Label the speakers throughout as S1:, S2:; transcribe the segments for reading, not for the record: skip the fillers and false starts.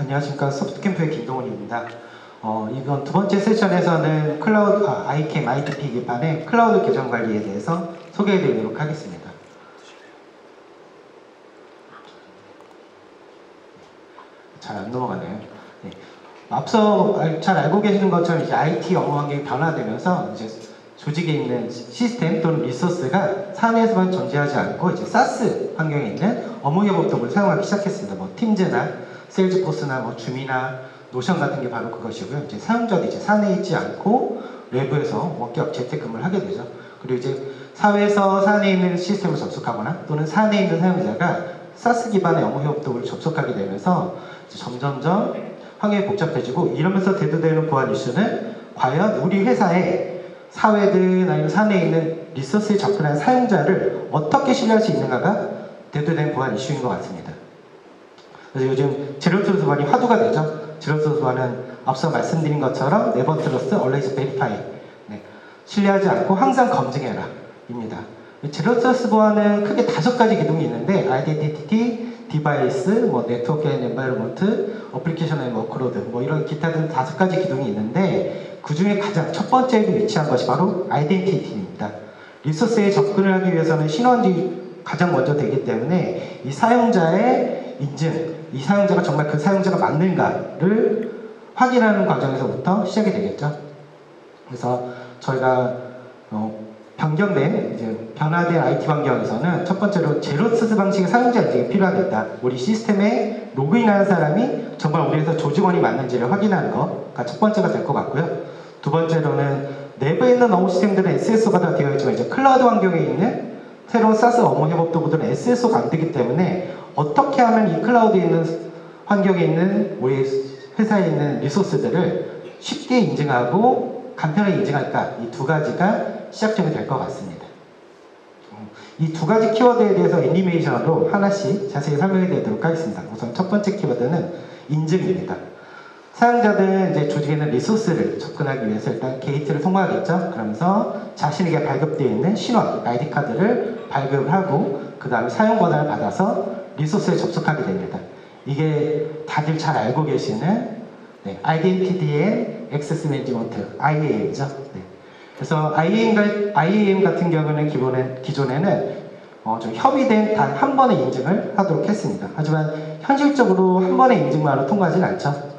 S1: 안녕하십니까. 소프트캠프의 김동훈입니다. 이번 두 번째 세션에서는 클라우드, 아이캠, IDP 기반의 클라우드 계정 관리에 대해서 소개해 드리도록 하겠습니다. 잘 안 넘어가네요. 네. 앞서 잘 알고 계시는 것처럼 이제 IT 업무 환경이 변화되면서 이제 조직에 있는 시스템 또는 리소스가 사내에서만 존재하지 않고 이제 SaaS 환경에 있는 업무 협업 도구를 사용하기 시작했습니다. 뭐 팀즈나 세일즈포스나 뭐 줌이나 노션 같은 게 바로 그것이고요. 이제 사용자도 이제 사내에 있지 않고 외부에서 원격 재택근무를 하게 되죠. 그리고 이제 사회에서 사내에 있는 시스템을 접속하거나 또는 사내에 있는 사용자가 SaaS 기반의 업무 협업 도구를 접속하게 되면서 이제 점점점 환경이 복잡해지고, 이러면서 대두되는 보안 이슈는 과연 우리 회사에 사회든 아니면 사내에 있는 리소스에 접근한 사용자를 어떻게 신뢰할 수 있는가가 대두된 보안 이슈인 것 같습니다. 그래서 요즘 제로트러스트 보안이 화두가 되죠. 제로트러스트 보안은 앞서 말씀드린 것처럼 네버 트러스트, always verify. 네. 신뢰하지 않고 항상 검증해라 입니다. 제로트러스트 보안은 크게 5가지 기둥이 있는데 아이덴티티, 디바이스, 뭐 네트워크 앤 엔바이러먼트, 어플리케이션 앤 워크로드, 뭐 이런 기타 등 5가지 기둥이 있는데, 그 중에 가장 첫 번째에 위치한 것이 바로 아이덴티티입니다. 리소스에 접근을 하기 위해서는 신원이 가장 먼저 되기 때문에 이 사용자의 인증, 이 사용자가 정말 그 사용자가 맞는가를 확인하는 과정에서부터 시작이 되겠죠. 그래서 저희가 변경된, 이제 변화된 IT 환경에서는 첫 번째로 제로트러스트 방식의 사용자 인증이 필요하겠다. 우리 시스템에 로그인하는 사람이 정말 우리 회사 조직원이 맞는지를 확인하는 거가 첫 번째가 될 것 같고요. 두 번째로는 내부에 있는 업무 시스템들은 SSO가 다 되어 있지만 이제 클라우드 환경에 있는 새로운 SaaS 업무 협업 도구들은 SSO가 안 되기 때문에 어떻게 하면 이 클라우드에 있는 환경에 있는 우리 회사에 있는 리소스들을 쉽게 인증하고 간편하게 인증할까, 이 2가지가 시작점이 될 것 같습니다. 이 2가지 키워드에 대해서 애니메이션으로 하나씩 자세히 설명해 드리도록 하겠습니다. 우선 첫 번째 키워드는 인증입니다. 사용자들은 이제 조직에 있는 리소스를 접근하기 위해서 일단 게이트를 통과하겠죠. 그러면서 자신에게 발급되어 있는 신원, ID 카드를 발급을 하고 그 다음에 사용 권한을 받아서 리소스에 접속하게 됩니다. 이게 다들 잘 알고 계시는 Identity and Access Management, IAM이죠. 네. 그래서 IAM 같은 경우는 기존에는 좀 협의된 단 한 번의 인증을 하도록 했습니다. 하지만 현실적으로 한 번의 인증만으로 통과하지는 않죠.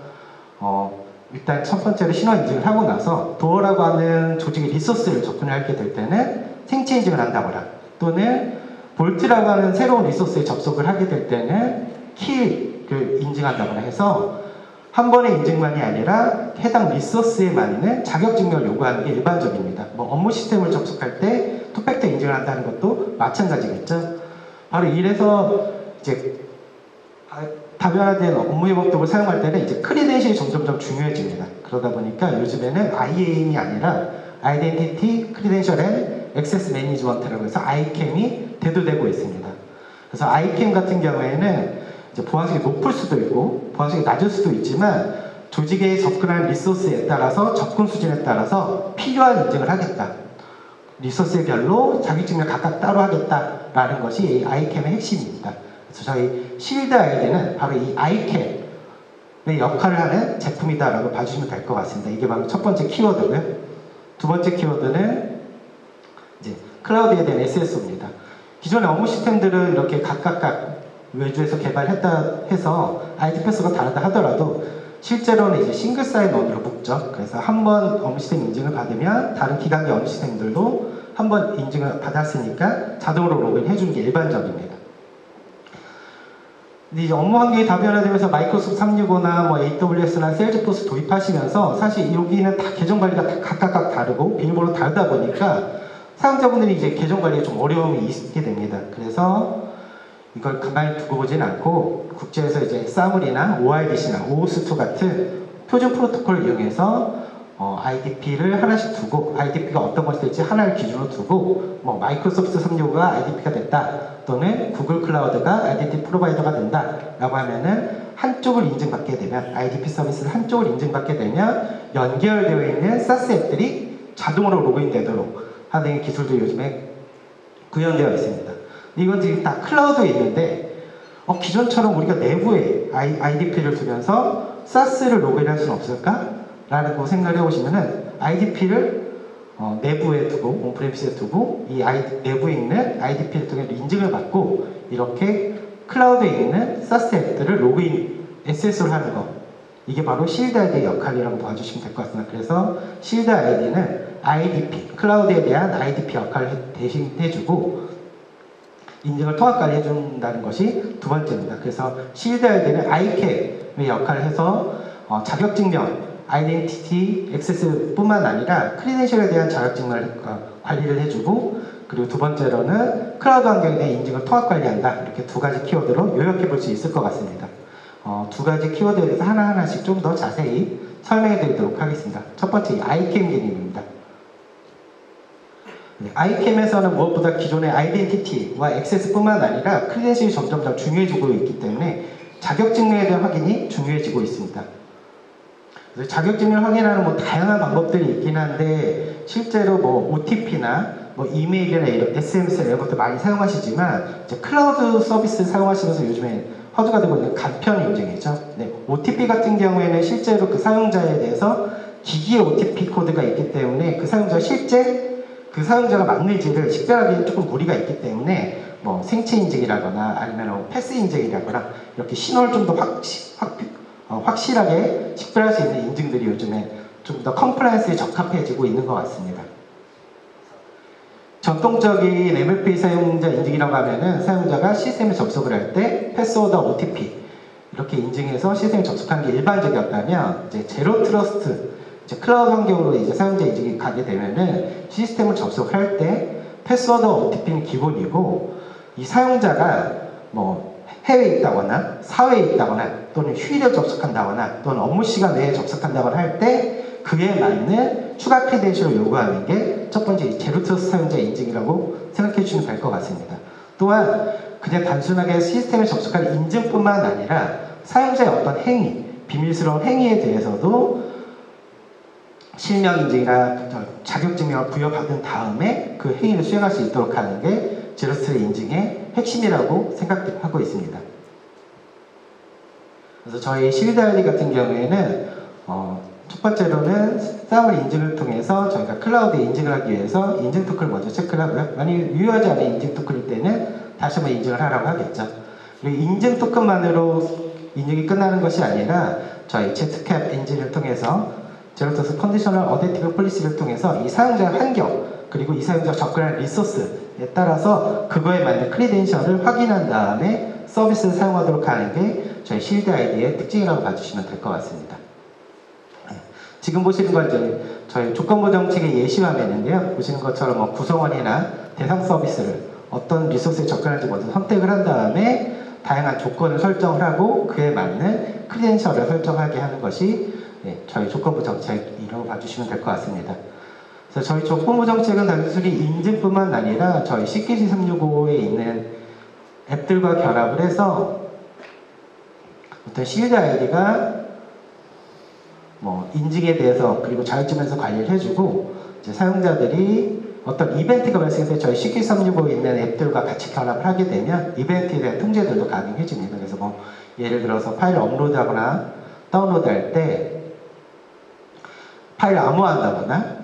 S1: 일단 첫 번째로 신원 인증을 하고 나서 도어라고 하는 조직의 리소스를 접근하게 될 때는 생체 인증을 한다거나, 또는 볼트라고 하는 새로운 리소스에 접속을 하게 될 때는 키를 인증한다거나 해서 한 번의 인증만이 아니라 해당 리소스에만 있는 자격증명을 요구하는 게 일반적입니다. 뭐 업무 시스템을 접속할 때 투팩터 인증을 한다는 것도 마찬가지겠죠. 바로 이래서 이제 다변화된 업무 협업 도구를 사용할 때는 이제 크리덴셜이 점점점 중요해집니다. 그러다 보니까 요즘에는 IAM이 아니라 Identity, Credential and Access Management라고 해서 ICAM이 대두되고 있습니다. 그래서 ICAM 같은 경우에는 이제 보안성이 높을 수도 있고 보안성이 낮을 수도 있지만 조직에 접근하는 리소스에 따라서 접근 수준에 따라서 필요한 인증을 하겠다. 리소스별로 자격증명 각각 따로 하겠다라는 것이 이 ICAM의 핵심입니다. 그래서 저희 실드 아이디는 바로 이 ICAM의 역할을 하는 제품이다라고 봐주시면 될 것 같습니다. 이게 바로 첫 번째 키워드고요. 두 번째 키워드는 이제 클라우드에 대한 SSO입니다. 기존의 업무 시스템들은 이렇게 각각 외주에서 개발했다 해서 ID 패스가 다르다 하더라도 실제로는 이제 싱글 사인온으로 묶죠. 그래서 한 번 업무 시스템 인증을 받으면 다른 기관의 업무 시스템들도 한 번 인증을 받았으니까 자동으로 로그인 해주는 게 일반적입니다. 근데 이제 업무 환경이 다변화되면서 마이크로소프트 365나 뭐 AWS나 세일즈포스 도입하시면서 사실 여기는 다 계정 관리가 다 각각 다르고 비밀번호 다르다 보니까 사용자분들이 이제 계정 관리에 좀 어려움이 있게 됩니다. 그래서 이걸 가만히 두고 보지는 않고 국제에서 이제 사무리나 OIDC나 OAuth2 같은 표준 프로토콜을 이용해서 IDP를 하나씩 두고, IDP가 어떤 것이 될지 하나를 기준으로 두고, 뭐 마이크로소프트 365가 IDP가 됐다, 또는 구글 클라우드가 아이덴티티 프로바이더가 된다 라고 하면은 한쪽을 인증받게 되면, IDP 서비스를 한쪽을 인증받게 되면 연결되어 있는 SaaS 앱들이 자동으로 로그인 되도록 하는 기술도 요즘에 구현되어 있습니다. 이건 지금 다 클라우드에 있는데 기존처럼 우리가 내부에 IDP를 두면서 SaaS를 로그인할 수는 없을까? 라고 생각을 해보시면은 IDP를 내부에 두고 온프레미스에 두고 이 내부에 있는 IDP를 통해 인증을 받고 이렇게 클라우드에 있는 SaaS 앱들을 로그인 SS로 하는 것, 이게 바로 실드 아이디의 역할이라고 봐주시면 될 것 같습니다. 그래서 실드 아이디는 IDP, 클라우드에 대한 IDP 역할을 대신해주고 인증을 통합관리 해준다는 것이 두 번째입니다. 그래서 실드 아이디는 ICAP의 역할을 해서 자격증명, 아이덴티티 액세스 뿐만 아니라 크리덴셜에 대한 자격증명을 관리를 해주고, 그리고 두 번째로는 클라우드 환경에 대한 인증을 통합 관리한다. 이렇게 두 가지 키워드로 요약해 볼 수 있을 것 같습니다. 두 가지 키워드에 대해서 하나하나씩 좀 더 자세히 설명해 드리도록 하겠습니다. 첫 번째, ICAM 개념입니다. ICAM에서는 무엇보다 기존의 아이덴티티와 액세스뿐만 아니라 크리덴셜이 점점 더 중요해지고 있기 때문에 자격증명에 대한 확인이 중요해지고 있습니다. 그래서 자격증명을 확인하는 다양한 방법들이 있긴 한데 실제로 OTP나 이메일이나 이런 SMS 이런 것도 많이 사용하시지만 이제 클라우드 서비스 사용하시면서 요즘에 화두가 되고 있는 간편 인증이죠. 네, OTP 같은 경우에는 실제로 그 사용자에 대해서 기기에 OTP 코드가 있기 때문에 그 사용자가 실제 그 사용자가 맞는지를 식별하기에는 조금 무리가 있기 때문에 생체 인증이라거나 아니면 패스 인증이라거나 이렇게 신호를 좀 더 확실하게 식별할 수 있는 인증들이 요즘에 좀 더 컴플라이언스에 적합해지고 있는 것 같습니다. 전통적인 MFA 사용자 인증이라고 하면은 사용자가 시스템에 접속을 할 때 패스워드와 OTP 이렇게 인증해서 시스템에 접속하는 게 일반적이었다면 이제 제로 트러스트, 이제 클라우드 환경으로 이제 사용자 인증이 가게 되면은 시스템을 접속할 때 패스워드와 OTP는 기본이고 이 사용자가 해외에 있다거나 사회에 있다거나 또는 휴일에 접속한다거나 또는 업무 시간 외에 접속한다거나 할 때 그에 맞는 추가 크레덴셜을 요구하는 게 첫 번째 제로 트러스트 사용자 인증이라고 생각해 주시면 될 것 같습니다. 또한 그냥 단순하게 시스템에 접속한 인증뿐만 아니라 사용자의 어떤 행위, 비밀스러운 행위에 대해서도 실명 인증이나 자격증명을 부여받은 다음에 그 행위를 수행할 수 있도록 하는 게 제로 트러스트 인증의 핵심이라고 생각하고 있습니다. 그래서 저희 실드 아이디 같은 경우에는 첫 번째로는 사물 인증을 통해서 저희가 클라우드에 인증을 하기 위해서 인증 토큰을 먼저 체크를 하고요. 만약 유효하지 않은 인증 토큰일 때는 다시 한번 인증을 하라고 하겠죠. 그리고 인증 토큰만으로 인증이 끝나는 것이 아니라 저희 ZCAP 엔진을 통해서 제로 트러스트 컨디셔널 어댑티브 폴리시를 통해서 이 사용자 환경 그리고 이 사용자가 접근할 리소스에 따라서 그거에 맞는 크리덴셜을 확인한 다음에 서비스를 사용하도록 하는 게 저희 실드 아이디의 특징이라고 봐주시면 될 것 같습니다. 지금 보시는 건 이제 저희 조건부 정책의 예시 화면인데요. 보시는 것처럼 구성원이나 대상 서비스를 어떤 리소스에 접근할지 먼저 선택을 한 다음에 다양한 조건을 설정을 하고 그에 맞는 크리덴셜을 설정하게 하는 것이 저희 조건부 정책이라고 봐주시면 될 것 같습니다. 그래서 저희 조건부 정책은 단순히 인증뿐만 아니라 저희 CKG 365에 있는 앱들과 결합을 해서 어떤 실드 아이디가 인증에 대해서 그리고 자격증에서 관리를 해주고 이제 사용자들이 어떤 이벤트가 발생해서 저희 CKG 365에 있는 앱들과 같이 결합을 하게 되면 이벤트에 대한 통제들도 가능해집니다. 그래서 예를 들어서 파일을 업로드하거나 다운로드할 때 파일을 암호화한다거나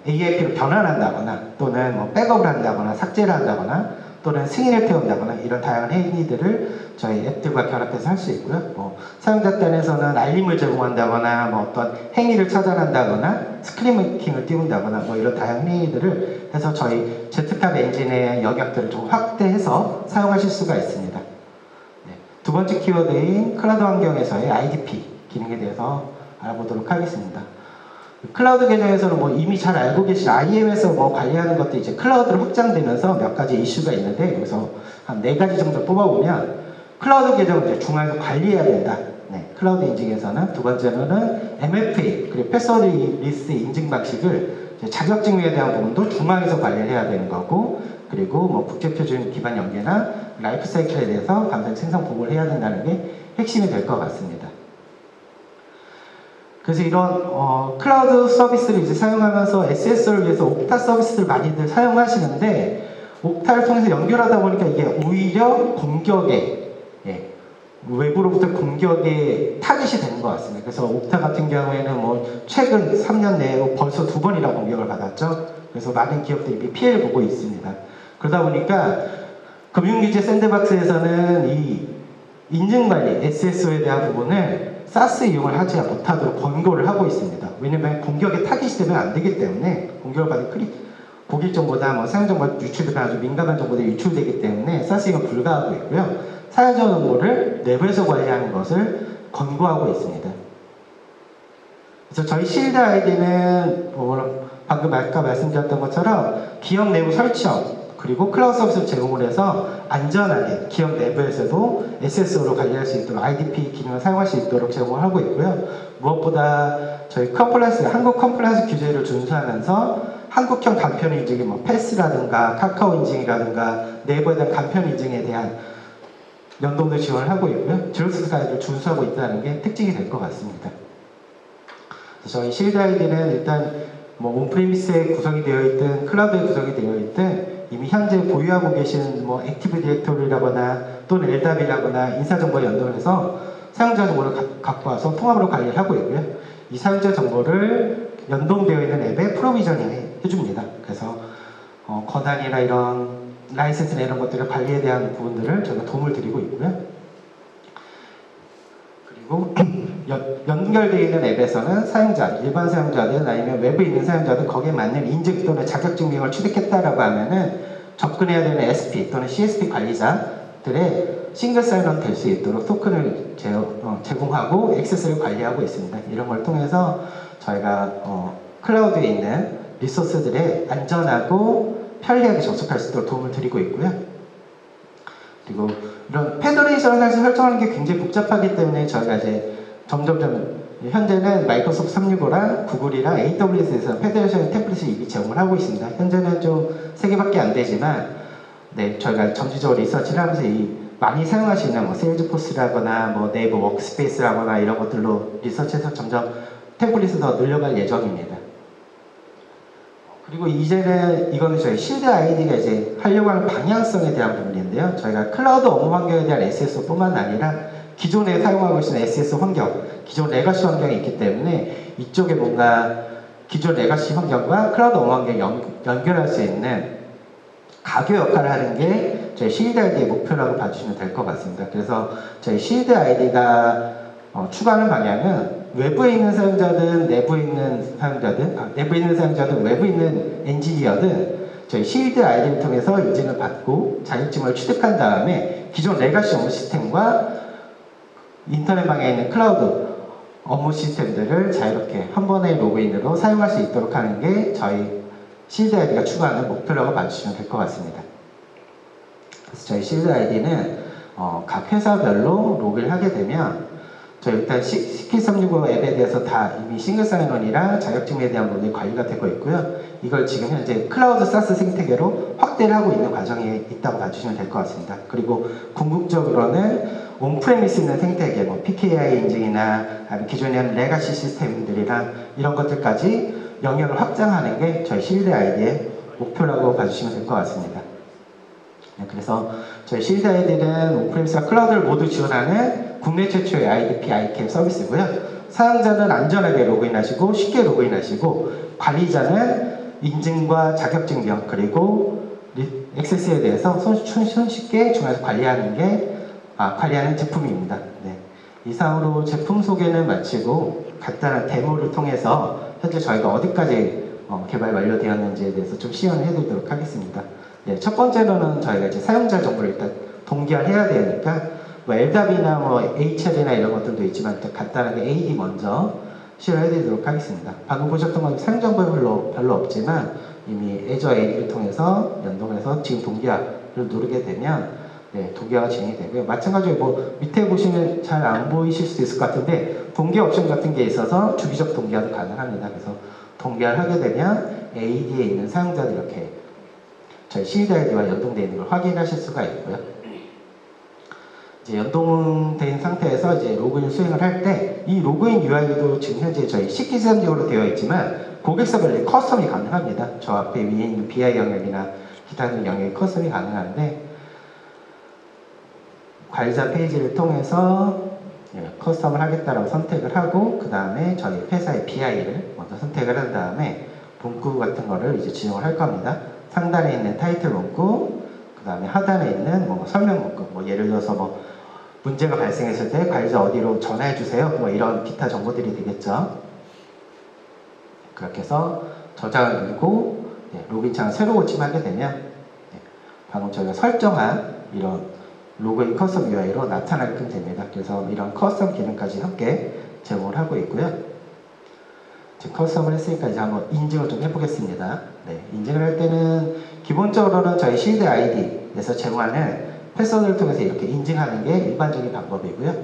S1: AIP로 변환한다거나 또는 백업을 한다거나 삭제를 한다거나 또는 승인을 태운다거나 이런 다양한 행위들을 저희 앱들과 결합해서 할 수 있고요. 사용자端에서는 알림을 제공한다거나 어떤 행위를 차단한다거나 스크린 메이킹을 띄운다거나 이런 다양한 행위들을 해서 저희 ZCAP 엔진의 영역들을 좀 확대해서 사용하실 수가 있습니다. 두 번째 키워드인 클라우드 환경에서의 IDP 기능에 대해서 알아보도록 하겠습니다. 클라우드 계정에서는 이미 잘 알고 계신 IAM에서 관리하는 것도 이제 클라우드로 확장되면서 몇 가지 이슈가 있는데 여기서 한 4가지 정도 뽑아보면 클라우드 계정을 이제 중앙에서 관리해야 된다. 클라우드 인증에서는 두 번째로는 MFA 그리고 패스워드 리스트 인증 방식을 자격증명에 대한 부분도 중앙에서 관리를 해야 되는 거고 그리고 국제표준 기반 연계나 라이프 사이클에 대해서 감사히 생성 보고를 해야 된다는 게 핵심이 될 것 같습니다. 그래서 이런 클라우드 서비스를 이제 사용하면서 SSO를 위해서 옥타 서비스를 많이들 사용하시는데 옥타를 통해서 연결하다 보니까 이게 오히려 공격에 외부로부터 공격이 타깃이 되는 것 같습니다. 그래서 옥타 같은 경우에는 뭐 최근 3년 내에 벌써 2번이나 공격을 받았죠. 그래서 많은 기업들이 이미 피해를 보고 있습니다. 그러다 보니까 금융규제 샌드박스에서는 이 인증관리, SSO에 대한 부분을 사스 이용을 하지 못하도록 권고를 하고 있습니다. 왜냐하면 공격에 타깃이 되면 안 되기 때문에 공격을 받은 고객 정보나 뭐 사용 정보가 유출되면 아주 민감한 정보들이 유출되기 때문에 사스 이용은 불가하고 있고요. 사용자 정보를 내부에서 관리하는 것을 권고하고 있습니다. 그래서 저희 실드 아이디는 방금 아까 말씀드렸던 것처럼 기업 내부 설치형 그리고 클라우드 서비스를 제공을 해서 안전하게 기업 내부에서도 SSO로 관리할 수 있도록 IDP 기능을 사용할 수 있도록 제공을 하고 있고요. 무엇보다 저희 한국 컴플라이언스 규제를 준수하면서 한국형 간편 인증이 뭐 패스라든가 카카오 인증이라든가 네이버에 대한 간편 인증에 대한 연동도 지원을 하고 있고요. 제로트러스트 가이드를 준수하고 있다는 게 특징이 될 것 같습니다. 그래서 저희 실드 아이디는 일단 뭐 온프리미스에 구성이 되어 있든 클라우드에 구성이 되어 있든 이미 현재 보유하고 계신 뭐 액티브 디렉토리라거나 또는 LDAP이라거나 인사정보에 연동해서 사용자 정보를 갖고 와서 통합으로 관리를 하고 있고요. 이 사용자 정보를 연동되어 있는 앱에 프로비저닝 해줍니다. 그래서 권한이나 이런 라이센스나 이런 것들의 관리에 대한 부분들을 저희가 도움을 드리고 있고요. 그리고 연결되어 있는 앱에서는 사용자, 일반 사용자든 아니면 외부에 있는 사용자든 거기에 맞는 인증 또는 자격증명을 취득했다라고 하면은 접근해야 되는 SP 또는 CSP 관리자들의 싱글 사인온 될 수 있도록 토큰을 제공하고 액세스를 관리하고 있습니다. 이런 걸 통해서 저희가 클라우드에 있는 리소스들에 안전하고 편리하게 접속할 수 있도록 도움을 드리고 있고요. 그리고 이런 페더레이션을 사실 설정하는 게 굉장히 복잡하기 때문에 저희가 이제 점점점 현재는 마이크로소프트 365랑 구글이랑 AWS에서 페더레이션 템플릿을 이미 제공을 하고 있습니다. 현재는 좀 3개밖에 안 되지만 네, 저희가 점진적으로 리서치를 하면서 많이 사용할 수 있는 뭐 세일즈포스라거나 뭐 네이버 워크스페이스라거나 이런 것들로 리서치해서 점점 템플릿을 더 늘려갈 예정입니다. 그리고 이거는 저희 실드 아이디가 이제 하려고 하는 방향성에 대한 부분인데요. 저희가 클라우드 업무 환경에 대한 SSO뿐만 아니라 기존에 사용하고 있는 SS 환경, 기존 레가시 환경이 있기 때문에 이쪽에 뭔가 기존 레가시 환경과 클라우드 업무 환경 연결할 수 있는 가교 역할을 하는 게 저희 실드 아이디의 목표라고 봐주시면 될 것 같습니다. 그래서 저희 실드 아이디가 추구하는 방향은 외부에 있는 사용자든 내부에 있는 사용자든 내부에 있는 사용자든 외부에 있는 엔지니어든 저희 실드 아이디를 통해서 인증을 받고 자격증을 취득한 다음에 기존 레가시 업무 시스템과 인터넷망에 있는 클라우드 업무 시스템들을 자유롭게 한 번의 로그인으로 사용할 수 있도록 하는 게 저희 실드 아이디가 추구하는 목표라고 봐주시면 될 것 같습니다. 그래서 저희 실드 아이디는 각 회사별로 로그인을 하게 되면 저희 일단 CK365 앱에 대해서 다 이미 싱글 사인원이랑 자격증에 대한 부분이 관리가 되고 있고요. 이걸 지금 현재 클라우드 사스 생태계로 확대를 하고 있는 과정에 있다고 봐주시면 될 것 같습니다. 그리고 궁극적으로는 온프레미스 있는 생태계, 뭐 PKI 인증이나 기존에 있는 레가시 시스템들이랑 이런 것들까지 영역을 확장하는 게 저희 실드 아이디의 목표라고 봐주시면 될 것 같습니다. 네, 그래서 저희 실드 아이디는 온프레미스와 클라우드를 모두 지원하는 국내 최초의 IDP, ICAM 서비스고요. 사용자는 안전하게 로그인하시고 쉽게 로그인하시고 관리자는 인증과 자격증명 그리고 액세스에 대해서 손쉽게 중앙에서 관리하는 제품입니다. 네. 이상으로 제품 소개는 마치고 간단한 데모를 통해서 현재 저희가 어디까지 개발 완료되었는지에 대해서 좀 시연을 해드리도록 하겠습니다. 네, 첫 번째로는 저희가 이제 사용자 정보를 일단 동기화해야 되니까 뭐 LDAP이나 뭐 HL이나 이런 것들도 있지만 일단 간단하게 AD 먼저 시연을 해드리도록 하겠습니다. 방금 보셨던 건 사용 정보가 별로 없지만 이미 애저 AD를 통해서 연동해서 지금 동기화를 누르게 되면 네, 동기화가 진행이 되고요. 마찬가지로 뭐 밑에 보시면 잘 안 보이실 수도 있을 것 같은데 동기화 옵션 같은 게 있어서 주기적 동기화도 가능합니다. 그래서 동기화를 하게 되면 AD에 있는 사용자들 이렇게 저희 실드 아이디와 연동되어 있는 걸 확인하실 수가 있고요. 이제 연동된 상태에서 이제 로그인 수행을 할 때 이 로그인 UI도 지금 현재 저희 CK365로 되어 있지만 고객사별로 커스텀이 가능합니다. 저 앞에 위에 있는 BI 영역이나 기타 등 영역이 커스텀이 가능한데 관리자 페이지를 통해서 커스텀을 하겠다라고 선택을 하고 그 다음에 저희 회사의 BI를 먼저 선택을 한 다음에 문구 같은 거를 이제 지정을 할 겁니다. 상단에 있는 타이틀 문구, 그 다음에 하단에 있는 뭐 설명 문구, 뭐 예를 들어서 뭐 문제가 발생했을 때 관리자 어디로 전화해 주세요. 뭐 이런 기타 정보들이 되겠죠. 그렇게 해서 저장을 누르고 로그인 창을 새로 고침하게 되면 방금 저희가 설정한 이런 로그인 커스텀 UI로 나타나게끔 됩니다. 그래서 이런 커스텀 기능까지 함께 제공을 하고 있고요. 커스텀을 했으니까 이제 한번 인증을 좀 해보겠습니다. 인증을 할 때는 기본적으로는 저희 실드 아이디에서 제공하는 패스워드를 통해서 이렇게 인증하는 게 일반적인 방법이고요.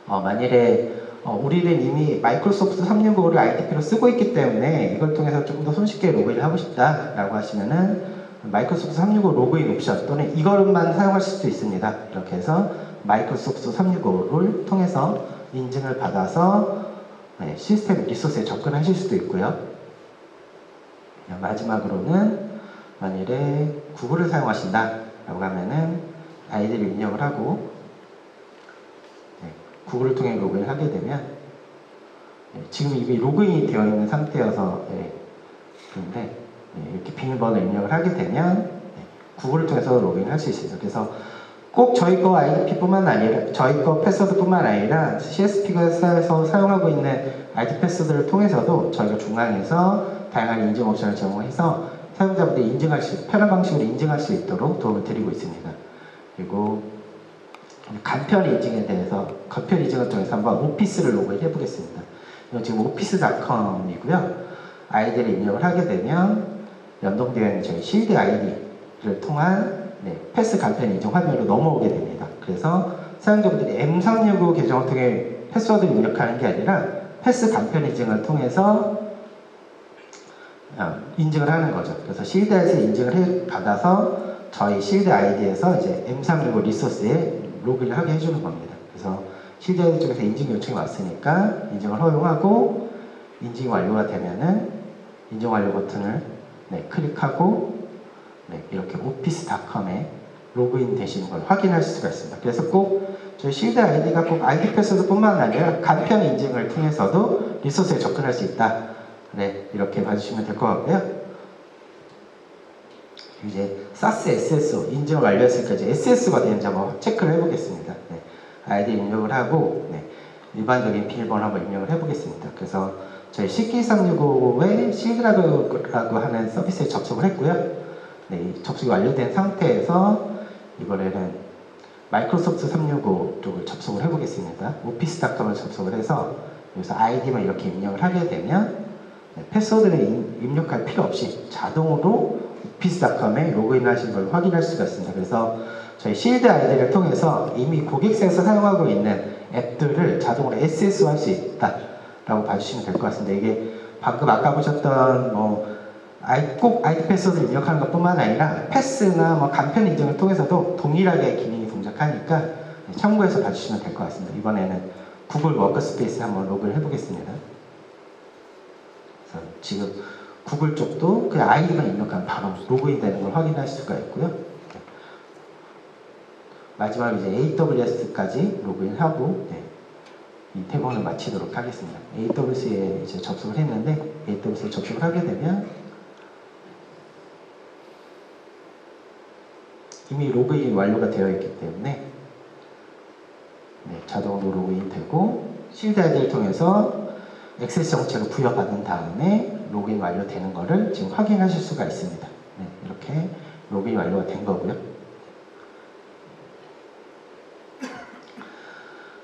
S1: 만일에 우리는 이미 마이크로소프트 365를 IDP로 쓰고 있기 때문에 이걸 통해서 조금 더 손쉽게 로그인을 하고 싶다라고 하시면은 마이크로소프트 365 로그인 옵션 또는 이것만 사용하실 수도 있습니다. 이렇게 해서 마이크로소프트 365를 통해서 인증을 받아서 시스템 리소스에 접근하실 수도 있고요. 마지막으로는 만일에 구글을 사용하신다라고 하면은 아이디를 입력을 하고 구글을 통해 로그인을 하게 되면 지금 이미 로그인이 되어 있는 상태여서 그런데 이렇게 비밀번호 입력을 하게 되면 구글을 통해서 로그인을 할 수 있습니다. 그래서 꼭 저희 거 IDP뿐만 아니라 저희 거 패스워드뿐만 아니라 CSP에서 사용하고 있는 ID 패스워드를 통해서도 저희가 중앙에서 다양한 인증 옵션을 제공해서 사용자분들이 인증할 수 편한 방식으로 인증할 수 있도록 도움을 드리고 있습니다. 그리고 간편 인증에 대해서 간편 인증을 통해서 한번 오피스를 로그인 해보겠습니다. 이건 지금 office.com이고요. 아이디를 입력을 하게 되면 연동되어 있는 저희 실드 아이디를 통한 패스 간편 인증 화면으로 넘어오게 됩니다. 그래서 사용자분들이 M365 계정을 통해 패스워드를 입력하는 게 아니라 패스 간편 인증을 통해서 인증을 하는 거죠. 그래서 실드에서 인증을 받아서 저희 실드 아이디에서 이제 M365 리소스에 로그인을 하게 해주는 겁니다. 그래서 실드 아이디 쪽에서 인증 요청이 왔으니까 인증을 허용하고 인증이 완료가 되면은 인증 완료 버튼을 클릭하고 이렇게 오피스.com에 로그인 되시는 걸 확인할 수가 있습니다. 그래서 꼭 저희 실드 아이디가 꼭 아이디 패스워드뿐만 아니라 간편 인증을 통해서도 리소스에 접근할 수 있다. 이렇게 봐주시면 될 것 같고요. 이제 SAS, SSO 인증을 완료했으니까 이제 SSO가 되는지 한번 체크를 해보겠습니다. 아이디 입력을 하고 일반적인 비밀번호 한번 입력을 해보겠습니다. 그래서 저희 CK365의 실드라고 하는 서비스에 접속을 했고요. 접속이 완료된 상태에서 이번에는 마이크로소프트 365 쪽을 접속을 해보겠습니다. 오피스.com을 접속을 해서 여기서 아이디만 이렇게 입력을 하게 되면 패스워드를 입력할 필요 없이 자동으로 오피스.com에 로그인하신 걸 확인할 수가 있습니다. 그래서 저희 실드 아이디를 통해서 이미 고객사에서 사용하고 있는 앱들을 자동으로 SSO 할 수 있다라고 봐주시면 될 것 같습니다. 이게 방금 아까 보셨던 꼭 아이디 패스워드를 입력하는 것뿐만 아니라 패스나 간편 인증을 통해서도 동일하게 기능이 동작하니까 참고해서 봐주시면 될 것 같습니다. 이번에는 구글 워크스페이스에 한번 로그를 해보겠습니다. 그래서 지금 구글 쪽도 그 아이디만 입력하면 바로 로그인 되는 걸 확인할 수가 있고요. 마지막 이제 AWS까지 로그인하고 이 대본을 마치도록 하겠습니다. AWS에 이제 접속을 했는데 AWS에 접속을 하게 되면 이미 로그인 완료가 되어 있기 때문에 자동으로 로그인 되고 실드 아이디를 통해서 액세스 정체를 부여받은 다음에 로그인 완료되는 거를 지금 확인하실 수가 있습니다. 이렇게 로그인 완료가 된 거고요.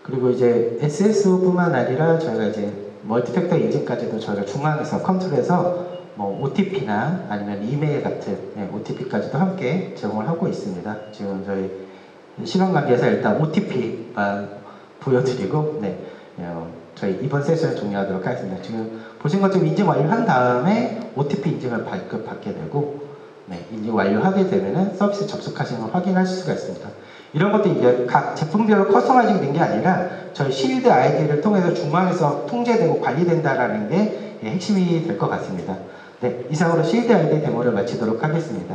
S1: 그리고 이제 SSO뿐만 아니라 저희가 이제 멀티팩터 인증까지도 저희가 중앙에서 컨트롤해서 OTP나 아니면 이메일 같은 OTP까지도 함께 제공을 하고 있습니다. 지금 저희 시간 관계에서 일단 OTP만 보여드리고 저희 이번 세션을 종료하도록 하겠습니다. 지금 보신 것처럼 인증 완료한 다음에 OTP 인증을 발급받게 되고 인증 완료하게 되면은 서비스 접속하시는 걸 확인할 수가 있습니다. 이런 것도 이제 각 제품별로 커스터마이징 된 게 아니라 저희 실드 아이디를 통해서 중앙에서 통제되고 관리된다라는 게 핵심이 될 것 같습니다. 이상으로 실드 아이디 데모를 마치도록 하겠습니다.